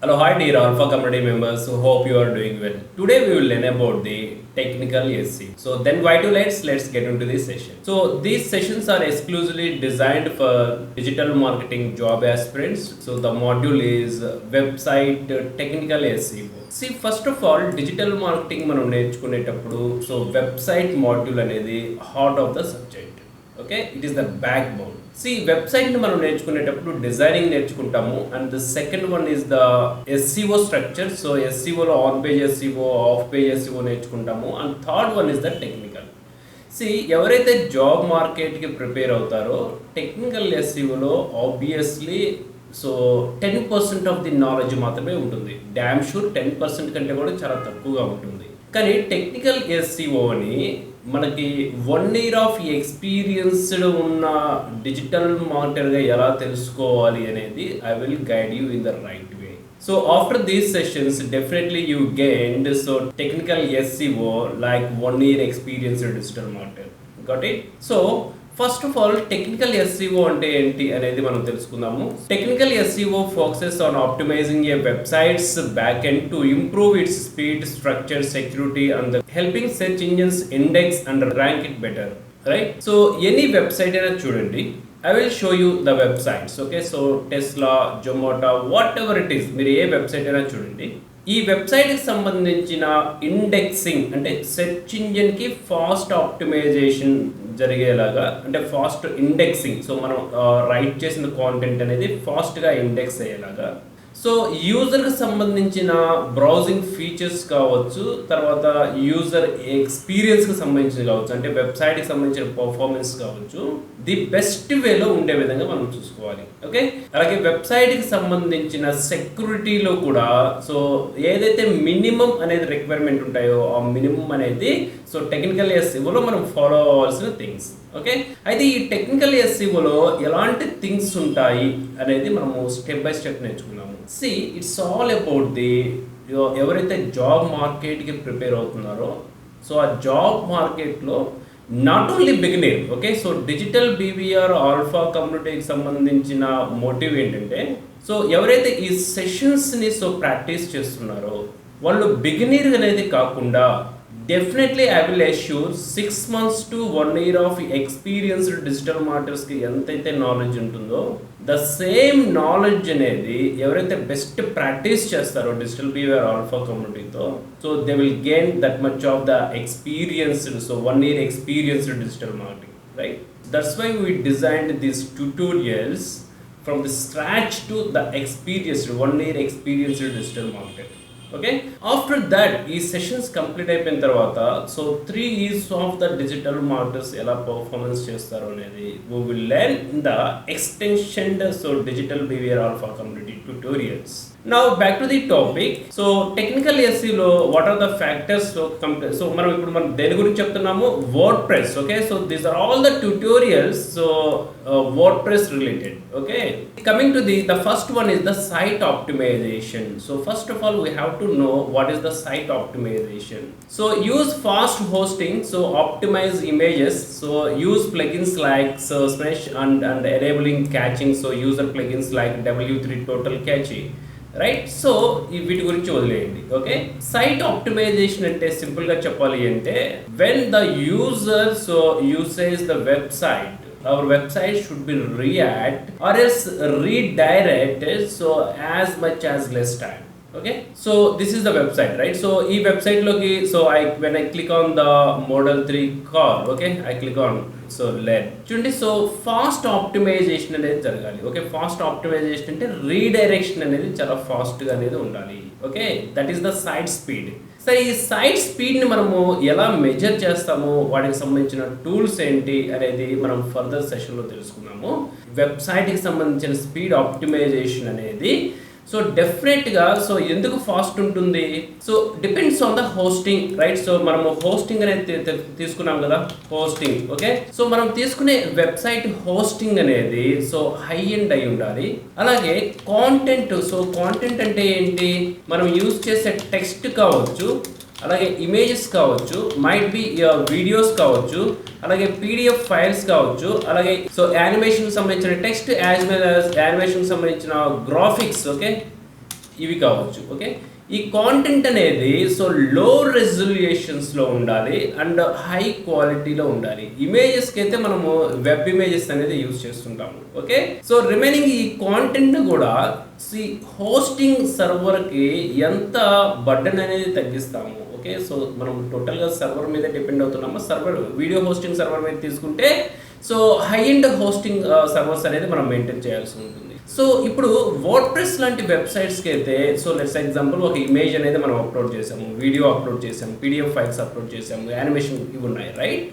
Hello, hi dear Alpha community members. So hope you are doing well. Today we will learn about the technical SC. So then why to let's get into this session. So these sessions are exclusively designed for digital marketing job aspirants. So the module is website technical SEO. See, first of all, digital marketing మనం నేర్చుకునేటప్పుడు so website module అనేది heart of the subject. Okay, it is the back bone. See వెబ్సైట్ని మనం నేర్చుకునేటప్పుడు designing నేర్చుకుంటాము, and the second one is the SEO structure. So ఎస్సీఓలో on page SEO, off page SEO నేర్చుకుంటాము, and third one is the technical. See ఎవరైతే job మార్కెట్కి prepare అవుతారో technical ఎస్సీఓలో obviously so 10% of the knowledge మాత్రమే ఉంటుంది. Damn sure 10% కంటే కూడా చాలా తక్కువగా ఉంటుంది. కానీ టెక్నికల్ ఎస్సీఓ అని మనకి 1 year ఆఫ్ ఎక్స్పీరియన్స్డ్ ఉన్న డిజిటల్ మార్కెటర్గా ఎలా తెలుసుకోవాలి అనేది I will guide you in the right way. So after these sessions definitely you gained so technical SCO like 1 year experienced digital marketer. Got it? So first of all technical SCO అంటే ఏంటి అనేది మనం తెలుసుకుందాము. Technical SCO focuses on optimising A websites back end to improve it's speed, structure, security and helping search engines index and rank it better. Right? So any website అయినా చూడండి, I will show you the websites. Okay, so Tesla, Zomato, what ever it is, మీరు ఏ website అయినా చూడండి. ఈ వెబ్సైట్కి సంబంధించిన indexing అంటే search ఇంజిన్కి fast optimisation జరిగేలాగా, అంటే ఫాస్ట్ ఇండెక్సింగ్, సో మనం రైట్ చేసిన కాంటెంట్ అనేది ఫాస్ట్గా ఇండెక్స్ అయ్యేలాగా, సో యూజర్కి సంబంధించిన బ్రౌజింగ్ ఫీచర్స్ కావచ్చు, తర్వాత యూజర్ ఎక్స్పీరియన్స్కి సంబంధించి కావచ్చు, అంటే వెబ్సైట్కి సంబంధించిన పర్ఫార్మెన్స్ కావచ్చు, ది బెస్ట్ వేలో ఉండే విధంగా మనం చూసుకోవాలి. ఓకే, అలాగే వెబ్సైట్కి సంబంధించిన సెక్యూరిటీలో కూడా సో ఏదైతే మినిమం అనేది రిక్వైర్మెంట్ ఉంటాయో ఆ మినిమం అనేది సో టెక్నికల్ ఎస్సీఓలో మనం ఫాలో అవ్వాల్సిన థింగ్స్. ఓకే, అయితే ఈ టెక్నికల్ ఎస్సీఓలో ఎలాంటి థింగ్స్ ఉంటాయి అనేది మనము స్టెప్ బై స్టెప్ నేర్చుకున్నాము. See it's all about the ఎవరైతే జాబ్ మార్కెట్కి ప్రిపేర్ అవుతున్నారో సో ఆ జాబ్ మార్కెట్లో not only beginner. Okay, so digital BVR alpha కమ్యూనిటీకి సంబంధించిన మోటివ్ ఏంటంటే సో ఎవరైతే ఈ సెషన్స్ని సో ప్రాక్టీస్ చేస్తున్నారో వాళ్ళు బిగినర్ అనేది కాకుండా definitely I will assure 6 months to 1 year of experienced digital మార్కెటర్స్కి ఎంతైతే నాలెడ్జ్ ఉంటుందో ద సేమ్ నాలెడ్జ్ అనేది ఎవరైతే బెస్ట్ ప్రాక్టీస్ చేస్తారో డిజిటల్ బీవీఆర్ ఆల్ఫా కమ్యూనిటీతో so they will gain that much of the experienced so 1 year experienced digital marketing. Right? That's why we designed these tutorials from the scratch to the experienced 1 year experienced digital marketing. Okay, after that ఈ sessions complete అయిపోయిన తర్వాత so 3 years of the digital marketers ఎలా performance చేస్తారు అనేది we will learn in the extension so digital BVR alpha community tutorials. Now back to the topic. So technical ఎస్సీలో what are the factors? So మనం ఇప్పుడు దేని గురించి చెప్తున్నాము? WordPress. Okay, so these are all the tutorials so WordPress related. Okay, coming to the first one is the site optimization. So first of all we have to know what is the site optimization. So use fast hosting, so optimize images, so use plugins like so Smash and enabling caching, so user plugins like W3 Total Cache. Right? So వీటి గురించి వదిలేయండి. Okay, site optimisation అంటే సింపుల్గా చెప్పాలి అంటే when the user so usage the website our website should be react or else redirected so as much as less time. Okay, so this is the website, right? So ee website loki so when I click on the model 3 car, okay, I click on so led చూడండి. So fast optimization అనేది జరగాలి. Okay, fast optimization అంటే redirection అనేది చాలా ఫాస్ట్గా అనేది ఉండాలి. Okay, that is the site speed. So ఈ సైట్ స్పీడ్ని మనము ఎలా మెజర్ చేస్తాము, వాటికి సంబంధించిన టూల్స్ ఏంటి అనేది మనం ఫర్దర్ సెషన్లో తెలుసుకున్నాము. వెబ్సైట్కి సంబంధించిన స్పీడ్ ఆప్టిమైజేషన్ అనేది సో డెఫినెట్గా సో ఎందుకు ఫాస్ట్ ఉంటుంది? So depends on the hosting. Right? So మనము హోస్టింగ్ అనేది తీసుకున్నాం కదా, హోస్టింగ్. ఓకే, సో మనం తీసుకునే వెబ్సైట్ హోస్టింగ్ అనేది సో హై ఎండ్ అయి ఉండాలి. అలాగే కాంటెంట్. సో కాంటెంట్ అంటే ఏంటి? మనం యూజ్ చేసే టెక్స్ట్ కావచ్చు, అలాగే ఇమేజెస్ కావచ్చు, మైట్ బి వీడియోస్ కావచ్చు, అలాగే పీడిఎఫ్ ఫైల్స్ కావచ్చు, అలాగే సో యానిమేషన్ సంబంధించిన text as well as animation సంబంధించిన గ్రాఫిక్స్. ఓకే, ఇవి కావచ్చు. ఓకే, ఈ కాంటెంట్ అనేది సో లో రెజల్యూషన్స్లో ఉండాలి అండ్ హై క్వాలిటీలో ఉండాలి. ఇమేజెస్కి అయితే మనము వెబ్ ఇమేజెస్ అనేది యూజ్ చేస్తుంటాము. ఓకే, సో రిమైనింగ్ ఈ కాంటెంట్ కూడా హోస్టింగ్ సర్వర్కి ఎంత బర్డెన్ అనేది తగ్గిస్తాము. ఓకే, సో మనం టోటల్గా సర్వర్ మీద డిపెండ్ అవుతున్నాము. సర్వర్ వీడియో హోస్టింగ్ సర్వర్ మీద తీసుకుంటే so high end hosting servers అనేది మనం మెయింటైన్ చేయాల్సి ఉంటుంది. సో ఇప్పుడు వర్డ్ప్రెస్ లాంటి వెబ్సైట్స్కి అయితే సో లెట్స్ ఎగ్జాంపుల్ ఒక ఇమేజ్ అనేది మనం అప్లోడ్ చేసాము, వీడియో అప్లోడ్ చేసాము, పీడిఎఫ్ ఫైల్స్ అప్లోడ్ చేసాము, యానిమేషన్ ఇవి ఉన్నాయి, రైట్?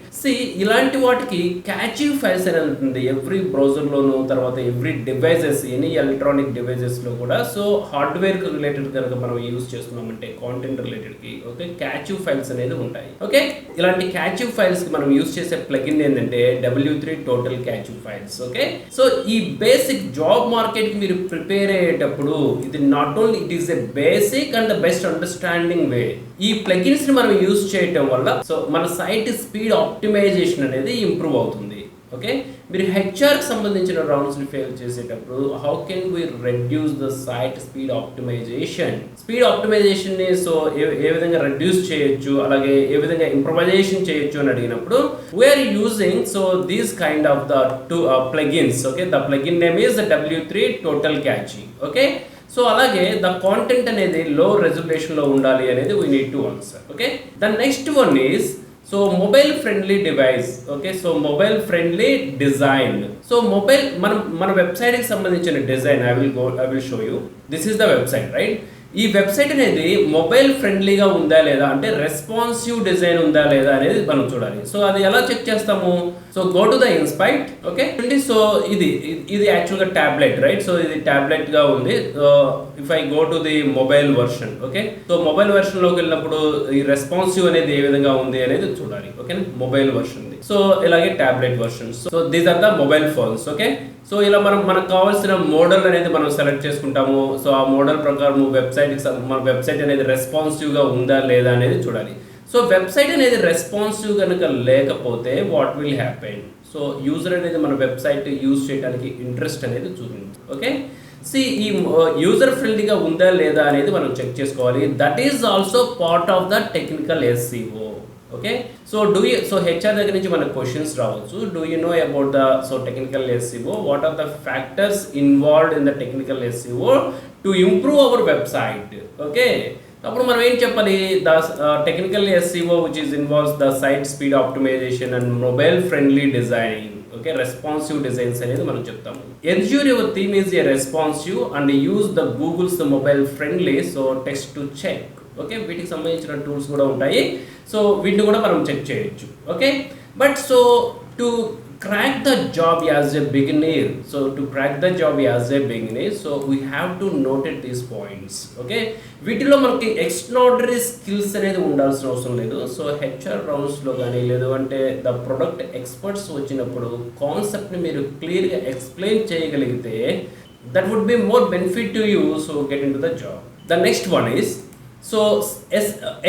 ఇలాంటి వాటికి క్యాచీ ఫైల్స్ అనేది ఉంటుంది ఎవ్రీ బ్రౌజర్లోను, తర్వాత ఎవ్రీ డివైజెస్, ఎనీ ఎలక్ట్రానిక్ డివైజెస్లో కూడా. సో హార్డ్వేర్కి రిలేటెడ్ కనుక మనం యూజ్ చేస్తున్నామంటే కాంటెంట్ రిలేటెడ్కి ఓకే క్యాచీ ఫైల్స్ అనేది ఉంటాయి. ఓకే, ఇలాంటి క్యాచీ ఫైల్స్కి మనం యూజ్ చేసే ప్లగిన్ ఏంటంటే W3 total cache files. Okay, so ఈ బేసిక్ జాబ్ మార్కెట్కి మీరు ప్రిపేర్ అయ్యేటప్పుడు ఇది not only it is a basic and the best understanding way. ఈ ప్లగిన్స్ ని మనం యూజ్ చేయటం వల్ల సో మన సైట్ స్పీడ్ ఆప్టిమైజేషన్ అనేది ఇంప్రూవ్ అవుతుంది. ఓకే, మీరు హెచ్ఆర్కి సంబంధించిన రౌండ్స్ని ఫేల్ చేసేటప్పుడు how can we reduce the site speed optimisation, speed ఆప్టిమైజేషన్ని సో ఏ విధంగా రెడ్యూస్ చేయొచ్చు, అలాగే ఏ విధంగా ఇంప్రూవైజేషన్ చేయొచ్చు అని అడిగినప్పుడు we are using so these kind of the two plugins. Okay, the plugin name is W3 total cache. Okay, so అలాగే ద కాంటెంట్ అనేది లో రెజల్యూషన్లో ఉండాలి అనేది we need to answer. Okay, the next one is so mobile friendly device. Okay, so mobile friendly design. So mobile మన వెబ్సైట్కి సంబంధించిన design I will show you. This is the website, right? ఈ website అనేది mobile ఫ్రెండ్లీగా ఉందా లేదా అంటే responsive design ఉందా లేదా అనేది మనం చూడాలి. సో అది ఎలా చెక్ చేస్తాము? So go to the in spite. Okay, so ఇది యాక్చువల్గా ట్యాబ్లెట్, రైట్? సో ఇది ట్యాబ్లెట్ గా ఉంది. If I go to the mobile version, okay, so mobile version లోకి వెళ్ళినప్పుడు ఈ రెస్పాన్సివ్ అనేది ఏ విధంగా ఉంది అనేది చూడాలి. Okay, mobile version. సో ఇలాగే tablet versions. So these are the mobile phones. Okay, so ఇలా మనకు కావాల్సిన మోడల్ అనేది మనం సెలెక్ట్ చేసుకుంటాము. సో ఆ మోడల్ ప్రకారం మన వెబ్సైట్ అనేది రెస్పాన్సివ్గా ఉందా లేదా అనేది చూడాలి. సో వెబ్సైట్ అనేది రెస్పాన్సివ్ కనుక లేకపోతే what will happen? So user అనేది మన వెబ్సైట్ యూజ్ చేయడానికి ఇంట్రెస్ట్ అనేది చూపించు. ఓకే, ఈ యూజర్ ఫ్రెండ్లీగా ఉందా లేదా అనేది మనం చెక్ చేసుకోవాలి. That is also part of the technical SEO. Okay, so HR దగ్గర నుంచి మనకు క్వశ్చన్స్ రావచ్చు. Do you know about the technical SEO? What are the factors involved in the technical SEO to improve our website? Okay, అప్పుడు మనం ఏం చెప్పాలి? The technical SEO which is involves the site speed optimization and mobile friendly design. Okay, responsive designs అనేది మనం చెప్తాము. Ensure your theme is A responsive and use the Google's the mobile friendly so text to check. Okay, వీటికి సంబంధించిన tools కూడా ఉంటాయి. So వీటిని కూడా మనం చెక్ చేయొచ్చు. Okay, but so to crack the job as a beginner, so we have to note these points. Okay, వీటిలో మనకి ఎక్స్ట్రాడనరీ స్కిల్స్ అనేది ఉండాల్సిన అవసరం లేదు. సో హెచ్ఆర్ రౌండ్స్లో కానీ లేదు అంటే ద ప్రొడక్ట్ ఎక్స్పర్ట్స్ వచ్చినప్పుడు కాన్సెప్ట్ని మీరు క్లియర్గా ఎక్స్ప్లెయిన్ చేయగలిగితే that would be more benefit to you, so get into the job. The next one is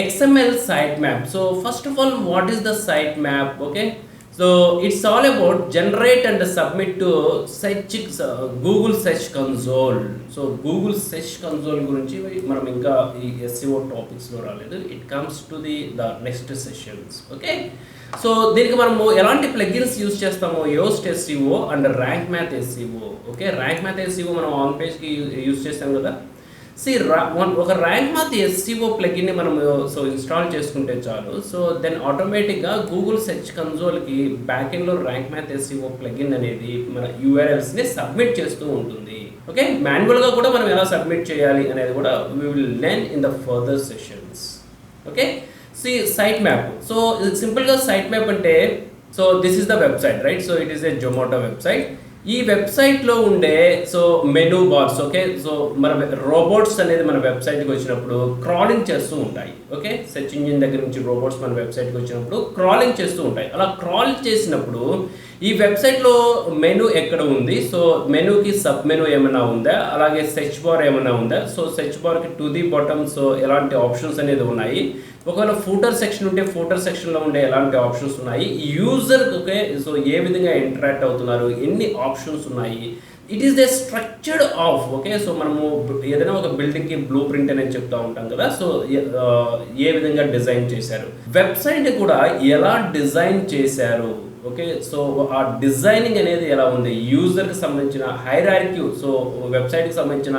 XML sitemap. So first of all, what is the sitemap? Okay, so it's all about generate and submit to Google Search Console. So Google Search Console గురించి మనం ఇంకా ఈ SEO topics లో రాలేదు. It comes to the next sessions. Okay, so దీనికి మనము ఎలాంటి plugins use చేస్తాము? Yoast SEO and rank math SEO. Okay, rank math SEO మనం ఆన్ పేజ్కి యూజ్ చేస్తాం కదా. ఒక ర్యాంక్ మ్యాథ్ SEO ప్లగిన్ని మనం ఇన్స్టాల్ చేసుకుంటే చాలు. సో దెన్ ఆటోమేటిక్గా గూగుల్ సెర్చ్ కన్సోల్కి బ్యాక్ ఎండ్లో ర్యాంక్ మ్యాథ్ SEO ప్లగిన్ అనేది మన URLస్ని సబ్మిట్ చేస్తూ ఉంటుంది. ఓకే, మాన్యువల్గా కూడా మనం ఎలా సబ్మిట్ చేయాలి అనేది కూడా we will learn in the further sessions. Okay, site map. So సింపుల్గా సైట్ మ్యాప్ అంటే so this is the website, right? So it is a Zomato website. ఈ వెబ్సైట్లో ఉండే మెనూ బార్స్. ఓకే, సో మన రోబోట్స్ అనేది మన వెబ్సైట్కి వచ్చినప్పుడు క్రాలింగ్ చేస్తూ ఉంటాయి. ఓకే, సెర్చ్ ఇంజిన్ దగ్గర నుంచి రోబోట్స్ మన వెబ్సైట్కి వచ్చినప్పుడు క్రాలింగ్ చేస్తూ ఉంటాయి. అలా క్రాల్ చేసినప్పుడు ఈ వెబ్సైట్లో మెనూ ఎక్కడ ఉంది? సో మెనూకి సబ్ మెనూ ఏమైనా ఉందా? అలాగే సెర్చ్ బార్ ఏమైనా ఉందా? సో సెర్చ్ బార్కి టు ది బాటమ్ సో ఎలాంటి ఆప్షన్స్ అనేది ఉన్నాయి? ఒకవేళ ఫూటర్ సెక్షన్ ఉంటే ఫూటర్ సెక్షన్లో ఉండే ఎలాంటి ఆప్షన్స్ ఉన్నాయి? యూజర్ ఓకే సో ఏ విధంగా ఇంటరాక్ట్ అవుతున్నారు? ఎన్ని ఆప్షన్స్ ఉన్నాయి? It is the structured of okay. So మనము ఏదైనా ఒక బిల్డింగ్కి బ్లూ ప్రింట్ అనేది చెప్తా ఉంటాం కదా. సో ఏ విధంగా డిజైన్ చేశారు, వెబ్సైట్ కూడా ఎలా డిజైన్ చేశారు ఓకే. సో ఆ డిజైనింగ్ అనేది ఎలా ఉంది, యూజర్కి సంబంధించిన హైరార్క్యూ, సో వెబ్సైట్కి సంబంధించిన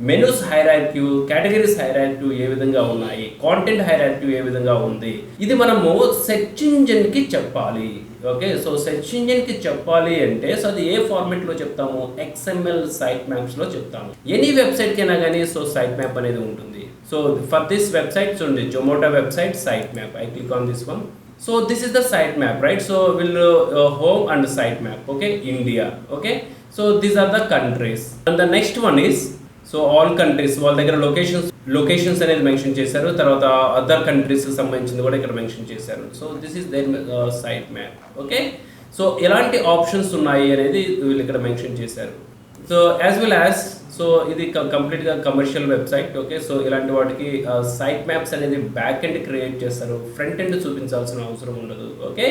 మెనూస్ హైరార్క్యూ, కేటగిరీస్ హైరార్క్యూ ఏ విధంగా ఉన్నాయి, కాంటెంట్ హైరార్క్యూ ఏ విధంగా ఉంది, ఇది మనము సెర్చ్ ఇంజిన్కి చెప్పాలి ఓకే. సో సెర్చ్ ఇంజిన్కి చెప్పాలి అంటే సో అది ఏ ఫార్మెట్లో చెప్తాము, XML సైట్ మ్యాప్స్లో చెప్తాము. ఎనీ వెబ్సైట్కి అయినా కానీ సో సైట్ మ్యాప్ అనేది ఉంటుంది. సో ఫర్ దిస్ వెబ్సైట్ చూడండి, Zomato website site map. I click on this one. So this is the site map, right? So we'll home and site map, okay, India, okay. So these are the countries, and the next one is so all countries వాళ్ళ దగ్గర locations అనేది mention చేశారు, తర్వాత other countries సంబంధించింది కూడా ఇక్కడ mention చేశారు. So this is their site map okay. So ఎలాంటి ఆప్షన్స్ ఉన్నాయి అనేది వీళ్ళు ఇక్కడ మెన్షన్ చేశారు. So as well as so ఇది కంప్లీట్గా కమర్షియల్ వెబ్సైట్ ఓకే. సో ఇలాంటి వాటికి సైట్ మ్యాప్స్ అనేది బ్యాక్ ఎండ్ క్రియేట్ చేస్తారు, ఫ్రంట్ ఎండ్ చూపించాల్సిన అవసరం ఉండదు okay.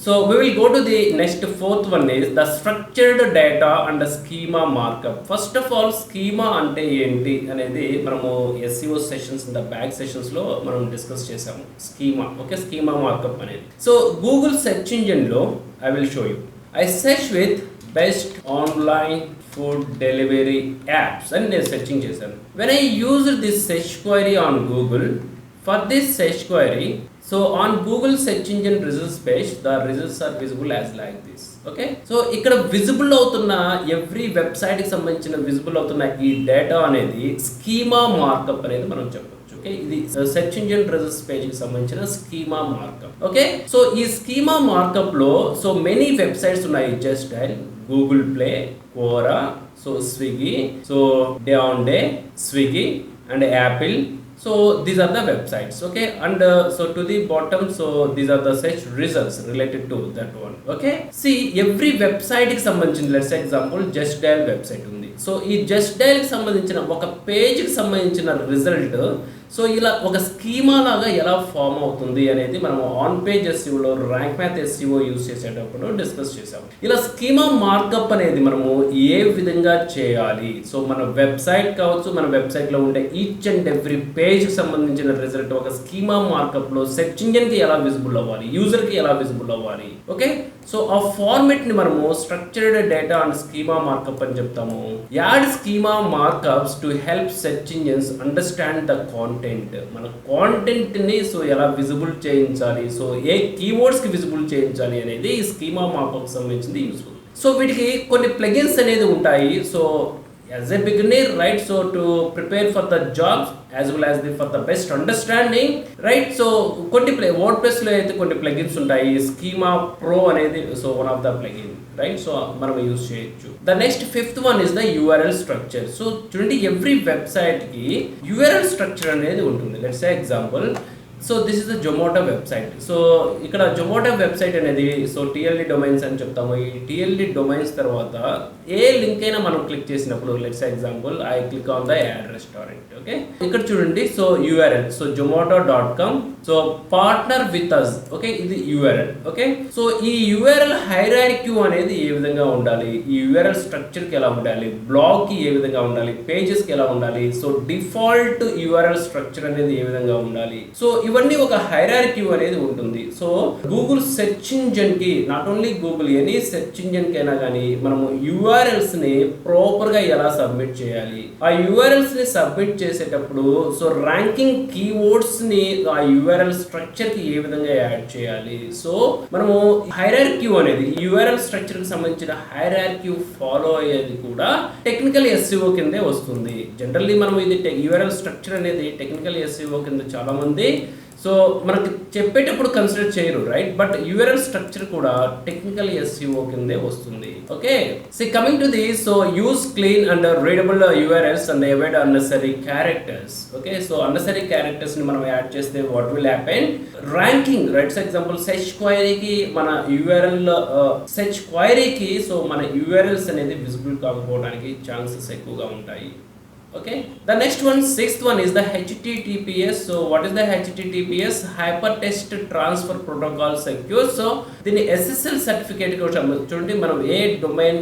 So we will go to the next fourth one is the structured data and the schema markup. First of all schema అంటే ఏంటి అనేది మనము SEO sessions in the back సెషన్స్లో మనం డిస్కస్ చేసాము. స్కీమా ఓకే, స్కీమా మార్కప్ అనేది. So Google search ఇంజిన్లో I will show you, I search with best online food delivery apps అని నేను సెర్చింగ్ చేశాను. When I use this search query on Google, for this search query so on Google search engine results page the results are visible as like this okay. So ఇక్కడ visible అవుతున్న every వెబ్సైట్కి సంబంధించిన visible అవుతున్న ఈ data అనేది schema markup అనేది మనం చెప్పొచ్చు ఓకే. ఇది సెర్చ్ ఇంజిన్ రిజల్ట్స్ పేజ్కి సంబంధించిన స్కీమా మార్కప్ ఓకే. సో ఈ స్కీమా మార్కప్లో సో మెనీ వెబ్సైట్స్ ఉన్నాయి, just dial, Google play, Quora, so Swiggy, so Day on Day, Swiggy and Apple. So these are the websites okay. And so to the bottom so these are the search results related to that one okay. See every website ki sambandhinchina, let's say example just dial website undi. So ఈ just dial కి సంబంధించిన ఒక పేజ్కి సంబంధించిన result so ఇలా ఒక schema లాగా ఎలా form అవుతుంది అనేది మనం ఆన్ పేజ్ ఎస్ఈఓలో ర్యాంక్ మ్యాథ్ ఎస్ఈఓ యూజ్ చేసేటప్పుడు డిస్కస్ చేసాము. ఇలా స్కీమా మార్కప్ అనేది మనము ఏ విధంగా చేయాలి, సో మన వెబ్సైట్ కావచ్చు, మన వెబ్సైట్లో ఉండే ఈచ్ అండ్ ఎవ్రీ పేజ్కి సంబంధించిన రిజల్ట్ ఒక స్కీమా మార్కప్లో సెర్చ్ ఇంజిన్కి ఎలా విజిబుల్ అవ్వాలి, యూజర్కి ఎలా విజిబుల్ అవ్వాలి ఓకే. సో ఆ ఫార్మెట్ని మనము structured data and schema markup అని చెప్తాము. Add schema markups to help search engines understand the content. మన కాంటెంట్ని సో ఎలా విజిబుల్ చేయించాలి, సో ఏ కీవర్డ్స్కి విజిబుల్ చేయించాలి అనేది ఈ స్కీమా మార్కప్ సంబంధించింది యూస్ఫుల్. సో వీటికి కొన్ని ప్లగిన్స్ అనేది ఉంటాయి. So as a beginner, right, so to prepare for the jobs as well as for the best understanding, right, so కొన్ని WordPress లో అయితే కొన్ని plugins ఉంటాయి. Schema Pro అనేది so one of the plugin, right, so మనం use చేయొచ్చు. The next fifth one is the URL structure. so చూడండి every website కి URL structure అనేది ఉంటుంది. let's say example, so this is the Zomato website. So ఇక్కడ Zomato website అనేది so TLD domains అని చెప్తాము. ఈ టిఎల్డి డొమైన్స్ తర్వాత ఏ లింక్ అయినా మనం క్లిక్ చేసినప్పుడు let's example I click on the add restaurant okay. ఇక్కడ చూడండి so URL so zomato.com so partner with us okay, ఇది యూఆర్ఎల్ ఓకే. సో ఈ యూఆర్ఎల్ హైరార్క్యూ అనేది ఏ విధంగా ఉండాలి, ఈ యూఆర్ఎల్ స్ట్రక్చర్కి ఎలా ఉండాలి, బ్లాగ్కి ఏ విధంగా ఉండాలి, పేజెస్కి ఎలా ఉండాలి, సో డిఫాల్ట్ యూఆర్ఎల్ స్ట్రక్చర్ అనేది ఏ విధంగా ఉండాలి, సో ఇవన్నీ ఒక హైరార్క్యూ అనేది ఉంటుంది. సో గూగుల్ సెర్చ్ ఇంజిన్ కి, not only Google, any search engine కి అయినా కానీ మనము యూఆర్ఎల్స్ ని ప్రాపర్ గా ఎలా సబ్మిట్ చేయాలి, ఆ యూఆర్ఎల్స్ ని సబ్మిట్ చేసేటప్పుడు సో ర్యాంకింగ్ కీవర్డ్స్ ని ఆ యూఆర్ఎల్ స్ట్రక్చర్ కి ఏ విధంగా యాడ్ చేయాలి. సో మనము హైరార్క్యూ అనేది యూఆర్ఎల్ స్ట్రక్చర్ కి సంబంధించిన హైరార్క్యూ ఫాలో అయ్యేది కూడా టెక్నికల్ ఎస్ఈఓ కిందే వస్తుంది. జనరల్లీ మనం ఇది యూఆర్ఎల్ స్ట్రక్చర్ అనేది టెక్నికల్ ఎస్ఈఓ కింద చాలా మంది సో మనకి చెప్పేటప్పుడు కన్సిడర్ చేయరు, రైట్, బట్ యూఆర్ఎల్ స్ట్రక్చర్ కూడా టెక్నికల్ ఎస్ఈఓ కిందే వస్తుంది okay. So coming to this, so use clean and readable URLs and avoid unnecessary characters okay. So unnecessary characters ని మనం యాడ్ చేస్తే what will happen, ranking, right, example search క్వైరీకి మన URL search క్వైరీకి so మన URLs అనేది visible కాకపోవడానికి chances ఎక్కువగా ఉంటాయి Okay, the next one, sixth one is the HTTPS. So what is the HTTPS? Hypertext Transfer Protocol Secure. So దీన్ని SSL certificate కోసం చూడండి, మనం ఏ డొమైన్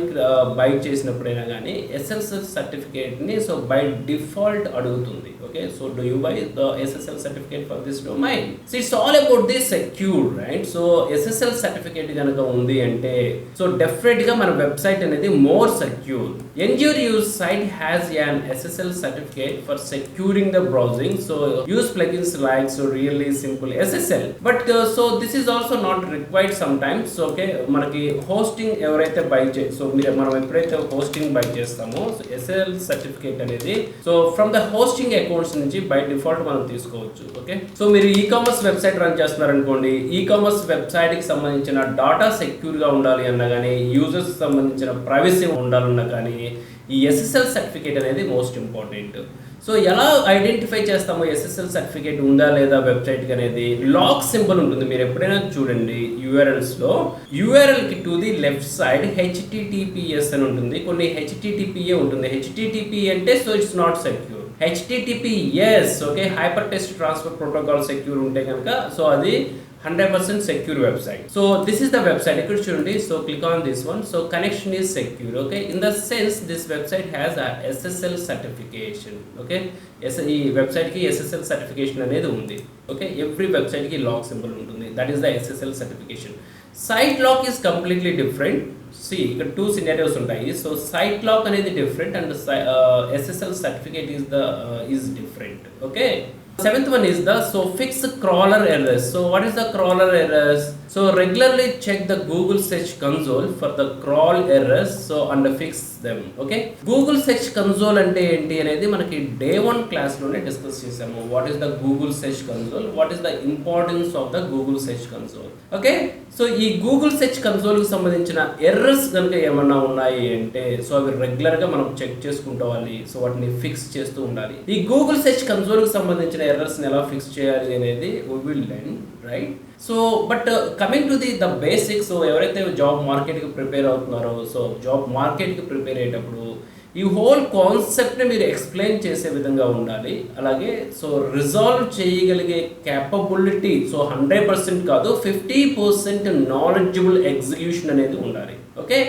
బై చేసినప్పుడైనా కానీ SSL సర్టిఫికేట్ని సో బై డిఫాల్ట్ అడుగుతుంది. Okay, so do you by the SSL certificate for this domain? So it's all about the secure, right? So SSL certificate కనుక ఉంది అంటే so డెఫినెట్గా మన వెబ్సైట్ అనేది more secure. End your use site has an SSL certificate for securing the browsing. So use plugins like so really simple SSL. But so this is also not required sometimes. So okay, మనకి hosting ఎవరైతే by so మనం ఎప్పుడైతే hosting by చేస్తామో so SSL certificate అనేది so from the hosting accounts నుంచి by default మనం తీసుకోవచ్చు. Okay, so మీరు ఈకామర్స్ వెబ్సైట్ రన్ చేస్తున్నారు అనుకోండి, ఈకామర్స్ వెబ్సైట్ కి సంబంధించిన డాటా సెక్యూర్ గా ఉండాలి అన్నా కానీ, యూజర్స్ సంబంధించిన ప్రైవసీ ఉండాలన్నా కానీ ఈ SSL సర్టిఫికేట్ అనేది మోస్ట్ ఇంపార్టెంట్. సో ఎలా ఐడెంటిఫై చేస్తామో SSL సర్టిఫికేట్ ఉందా లేదా వెబ్సైట్కి అనేది, లాక్ సింబల్ ఉంటుంది. మీరు ఎప్పుడైనా చూడండి యూఆర్ఎల్స్లో, యూఆర్ఎల్కి to the left side HTTPS అని ఉంటుంది, కొన్ని HTTPA ఉంటుంది. HTTP అంటే so it's not secure. HTTPS okay, hyper text transfer protocol secure ఉంటే కనుక సో అది 100% secure website. So this is the website. You could చూడండి, so click on this one. So connection is secure. Okay, in the sense this website has a SSL certification. Okay, ఈ వెబ్సైట్ కి SSL certification అనేది ఉంది. Okay, every website కి lock symbol ఉంటుంది, that is the SSL certification. Site lock is completely different. ఇక్కడ 2 scenarios ఉంటాయి. So site lock అనేది different and SSL certificate is different. Okay, seventh one is the so fix crawler errors. So what is the crawler errors? So regularly check the Google Search Console for the crawl errors so and fix them. Okay, Google Search Console అంటే ఏంటి అనేది మనకి day 1 class లోనే discuss చేసాము. What is the Google search console, what is the importance of the Google search console. Okay, so ఈ Google search console కి సంబంధించిన errors కనుక ఏమన్నా ఉన్నాయి అంటే సో అవి రెగ్యులర్ గా మనం చెక్ చేసుకుంటవాలి. సో వాటిని ఫిక్స్ చేస్తూ ఉండాలి. ఈ గూగుల్ సెర్చ్ కన్సోల్ కి సంబంధించిన ఎర్రర్స్ ని ఎలా ఫిక్స్ చేయాలి అనేది we will learn, right? So but coming to the basics, so ఎవరైతే జాబ్ మార్కెట్కి ప్రిపేర్ అవుతున్నారో సో జాబ్ మార్కెట్కి ప్రిపేర్ అయ్యేటప్పుడు ఈ హోల్ కాన్సెప్ట్ని మీరు ఎక్స్ప్లెయిన్ చేసే విధంగా ఉండాలి. అలాగే సో రిజాల్వ్ చేయగలిగే క్యాపబిలిటీ సో 100% కాదు 50% నాలెడ్జబుల్ ఎగ్జిక్యూషన్ అనేది ఉండాలి. Okay,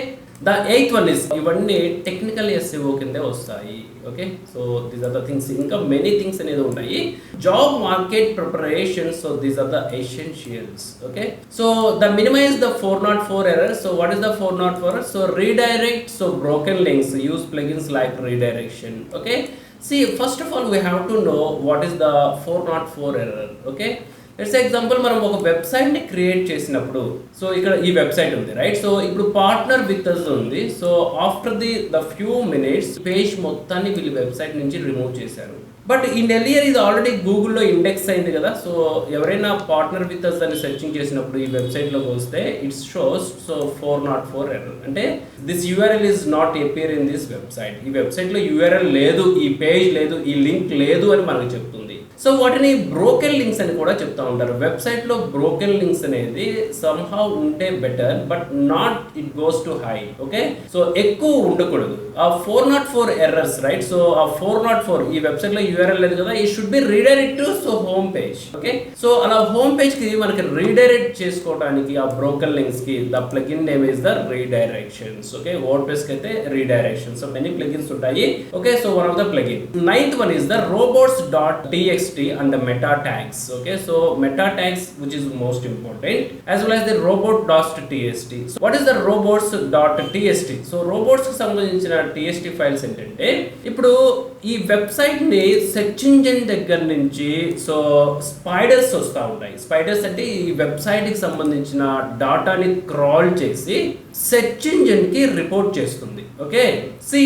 the eighth one is ఇవన్నీ టెక్నికల్ SEO కిందే వస్తాయి. Okay, so these are the things, ఇంకా మెనీ థింగ్స్ అనేది ఉంటాయి. Job market preparation, so these are the essentials. Okay, so the minimize the 404 errors. So what is the 404? So redirect, so broken links, use plugins like redirection. Okay, see first of all we have to know what is the 404 error. Okay, let's example మనం ఒక వెబ్సైట్ని create చేసినప్పుడు so ఇక్కడ ఈ website ఉంది, right? So ఇప్పుడు partner with అస్ ఉంది. So after the few minutes page మొత్తాన్ని వీళ్ళు వెబ్సైట్ నుంచి రిమూవ్ చేశారు. బట్ ఇన్ ఎర్లియర్ ఇది ఆల్రెడీ గూగుల్లో ఇండెక్స్ అయింది కదా. సో ఎవరైనా పార్ట్నర్ విత్ అస్ అని సెర్చింగ్ చేసినప్పుడు ఈ వెబ్సైట్లోకి వస్తే ఇట్స్ షోస్ సో 404 ఎర్రర్. అంటే this URL is not appear in this website. ఈ వెబ్సైట్లో URL లేదు, ఈ పేజ్ లేదు, ఈ లింక్ లేదు అని మనకు చెప్తుంది. సో వాటిని బ్రోకెన్ లింక్స్ అని కూడా చెప్తా ఉంటారు. వెబ్సైట్లో బ్రోకెన్ లింక్స్ అనేది సమ్హౌ ఉంటే better, but not it goes to high. Okay, so ఎక్కువ ఉండకూడదు. ఆ 404 ఎర్రర్స్, రైట్? సో ఆ 404 ఈ వెబ్సైట్లో URL లేదు కదా, ఈ should be redirect to so home page. Okay, so అలా హోమ్ పేజ్ కి మనకి రీడైరెక్ట్ చేసుకోవడానికి ఆ బ్రోకెన్ లింక్స్ కి the plugin name is the రీడైరెక్షన్స్. Okay, WordPress కి అయితే రీడైరెక్షన్. సో మెనీ ప్లగిన్స్ ఉంటాయి. Okay, so one of the plugin. Ninth one is the robots.txt and the meta tags. Okay, so meta tags which is most important, as well as the robot.txt. So what is the robots.txt? So robots కి సంబంధించిన TXT files ఏంటంటే ఇప్పుడు ఈ website ని search engine దగ్గర నుంచి so spiders వస్తూ ఉంటాయి. స్పైడర్స్ అంటే ఈ వెబ్సైట్ కి సంబంధించిన డాటాని క్రాల్ చేసి సెర్చ్ ఇంజిన్ కి రిపోర్ట్ చేస్తుంది. ఓకే, సి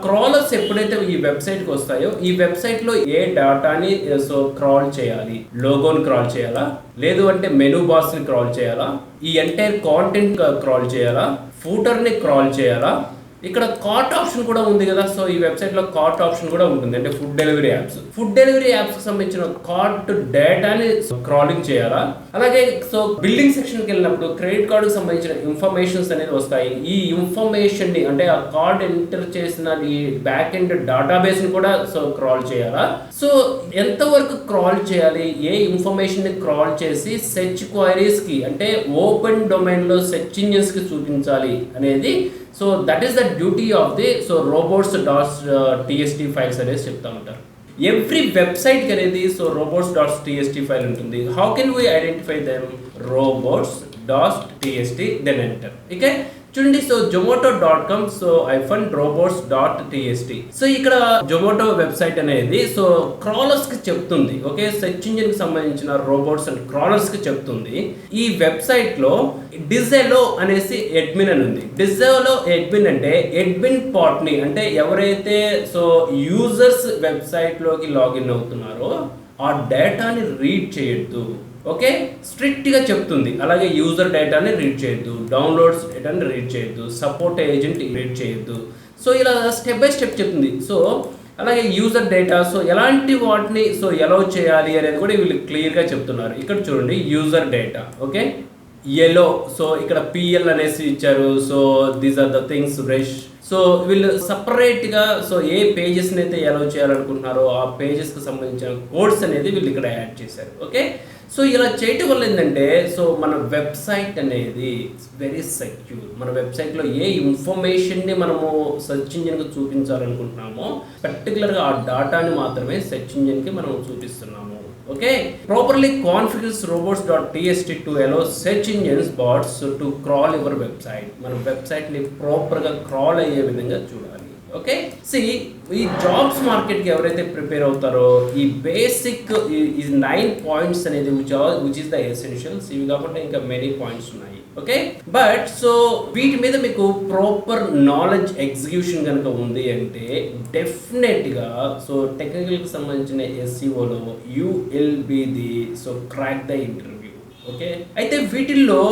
క్రాలర్స్ ఎప్పుడైతే ఈ వెబ్సైట్ కి వస్తాయో ఈ వెబ్సైట్ లో ఏ డాటాని సో క్రాల్ చేయాలి, లోగోని క్రాల్ చేయాలా, లేదు అంటే మెనూ బాక్స్ ని క్రాల్ చేయాలా, ఈ ఎంటైర్ కాంటెంట్ క్రాల్ చేయాలా, ఫూటర్ ని క్రాల్ చేయాలా, ఇక్కడ కార్ట్ ఆప్షన్ కూడా ఉంది కదా. సో ఈ వెబ్సైట్ లో కార్ట్ ఆప్షన్ కూడా ఉంటుంది, అంటే ఫుడ్ డెలివరీ యాప్స్ కి సంబంధించిన కార్ట్ డేటాని క్రాలింగ్ చేయాలా. అలాగే సో బిల్డింగ్ సెక్షన్ కి వెళ్ళినప్పుడు క్రెడిట్ కార్డు కి సంబంధించిన ఇన్ఫర్మేషన్స్ అనేది వస్తాయి. ఈ ఇన్ఫర్మేషన్ ని అంటే ఆ కార్డ్ ఎంటర్ చేసిన ఈ బ్యాక్ ఎండ్ డేటాబేస్ ని కూడా సో క్రాల్ చేయాలా. సో ఎంత వరకు క్రాల్ చేయాలి, ఏ ఇన్ఫర్మేషన్ ని క్రాల్ చేసి సెర్చ్ క్వైరీస్ కి అంటే ఓపెన్ డొమైన్ లో సెర్చ్ ఇంజిన్స్ కి చూపించాలి అనేది. So that is the duty of the so robots.txt files అనేది చెప్తా ఉంటారు. ఎవ్రీ వెబ్సైట్ అనేది సో robots.txt ఫైల్ ఉంటుంది. How can we identify them? robots.txt then enter. Okay చూడండి, so zomato.com so robots.txt. So ఇక్కడ జొమాటో వెబ్సైట్ అనేది సో క్రాలర్స్ కి చెప్తుంది. ఓకే, సెర్చ్ ఇంజిన్ కి సంబంధించిన రోబోట్స్ అండ్ క్రాలర్స్ కి చెప్తుంది. ఈ వెబ్సైట్ లో డిజెలో అనేసి అడ్మిన్ అని ఉంది. డిజెలో అడ్మిన్ అంటే అడ్మిన్ పార్ట్ని అంటే ఎవరైతే సో యూజర్స్ వెబ్సైట్ లోకి లాగిన్ అవుతున్నారో ఆ డేటాని రీడ్ చేయొద్దు. ఓకే, స్ట్రిక్ట్ గా చెప్తుంది. అలాగే యూజర్ డేటాని రీడ్ చేయొద్దు, డౌన్లోడ్స్ డేటాని రీడ్ చేయొద్దు, సపోర్ట్ ఏజెంట్ రీడ్ చేయొద్దు. సో ఇలా స్టెప్ బై స్టెప్ చెప్తుంది. సో అలాగే యూజర్ డేటా సో ఎలాంటి వాటిని సో ఎలౌ చేయాలి అనేది కూడా వీళ్ళు క్లియర్గా చెప్తున్నారు. ఇక్కడ చూడండి, యూజర్ డేటా ఓకే ఎలో సో ఇక్కడ పిఎల్ అనేసి ఇచ్చారు. So these are the things brush. So వీళ్ళు సపరేట్గా సో ఏ పేజెస్ని అయితే ఎలౌ చేయాలనుకుంటున్నారో ఆ పేజెస్కి సంబంధించిన కోడ్స్ అనేది వీళ్ళు ఇక్కడ యాడ్ చేశారు. ఓకే, సో ఇలా చేయటం వల్ల ఏంటంటే సో మన వెబ్సైట్ అనేది వెరీ సెక్యూర్. మన వెబ్సైట్లో ఏ ఇన్ఫర్మేషన్ని మనము సెర్చ్ ఇంజిన్కి చూపించాలనుకుంటున్నామో పర్టికులర్గా ఆ డాటాని మాత్రమే సెర్చ్ ఇంజిన్కి మనం చూపిస్తున్నాము. Okay, properly configures robots.txt to allow search engines bots to crawl your website. మన వెబ్సైట్ని ప్రాపర్గా క్రాల్ అయ్యే విధంగా చూడాలి. ఓకే, ఈ జాబ్స్ మార్కెట్కి ఎవరైతే ప్రిపేర్ అవుతారో ఈ బేసిక్ ఈ 9 పాయింట్స్ అనేది విచ్ ఇస్ ద ఎసెన్షియల్స్. ఇవి కాకుండా ఇంకా మెనీ పాయింట్స్ ఉన్నాయి. ఓకే, బట్ సో వీటి మీద మీకు ప్రాపర్ నాలెడ్జ్ ఎగ్జిక్యూషన్ కనుక ఉంది అంటే డెఫినెట్గా సో టెక్నికల్కి సంబంధించిన ఎస్ఈఓలో you will be the so crack the interview. Okay, అయితే వీటిల్లో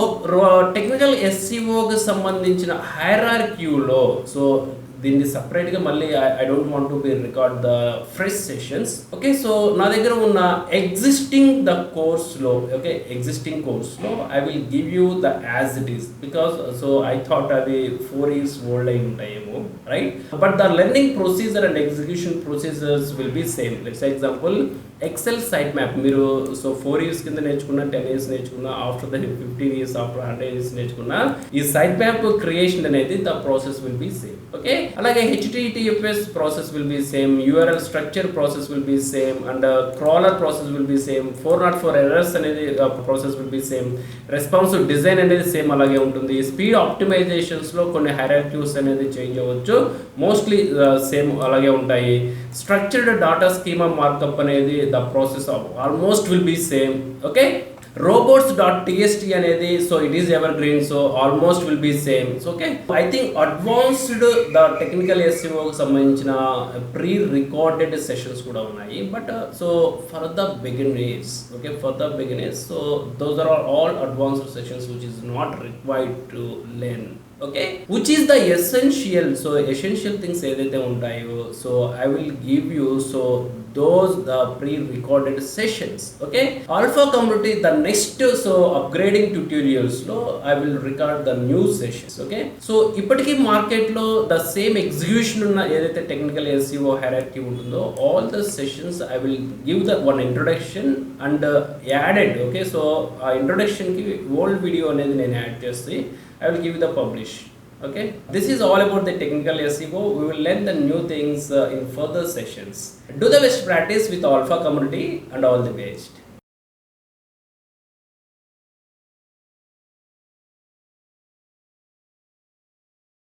టెక్నికల్ ఎస్ఈఓకి సంబంధించిన హైరార్కీలో సో దీన్ని సపరేట్గా మళ్ళీ I don't want to be record the fresh sessions. Okay, so నా దగ్గర ఉన్న ఎగ్జిస్టింగ్ కోర్స్లో I will give you the as it is because so I thought అవి 4 years ఓల్డ్ అయి ఉంటాయేమో, right? But the learning procedure and execution procedures will be same. Let's example excel site map మీరు so 4 years కింద నేర్చుకున్న, 10 years నేర్చుకున్న, after the 15 years after 100 years నేర్చుకున్న ఈ site map creation అనేది the process will be same. Okay, అలాగే HTTPS process will be same, URL structure process will be same and crawler process will be same, 404 errors అనేది process will be same, responsive design అనేది same అలాగే ఉంటుంది. Speed optimisations లో కొన్ని hierarchies అనేది change అవ్వచ్చు, mostly same అలాగే ఉంటాయి. స్ట్రక్చర్డ్ డాటా స్కీమా మార్కప్ అనేది the process of almost will be same. Okay, robots.txt అనేది so it is evergreen, so almost will be same. So okay, I think advanced the technical SEO కి సంబంధించిన pre recorded sessions కూడా ఉన్నాయి. But so for the beginners so those are all advanced sessions which is not required to learn. Okay, which is the essential things ఏదైతే ఉంటాయో so I will give you so those the pre-recorded sessions. Okay, alpha community the next so upgrading tutorials lo I will record the new sessions. Okay, so ippatiki market lo the same execution unna edaithe technical SEO hierarchy untundo all the sessions I will give the one introduction and added. Okay, so introduction ki old video anedi nenu add chesti I will give you the publish. Okay, this is all about the technical SEO. We will learn the new things in further sessions. Do the best practice with Alpha community and all the best.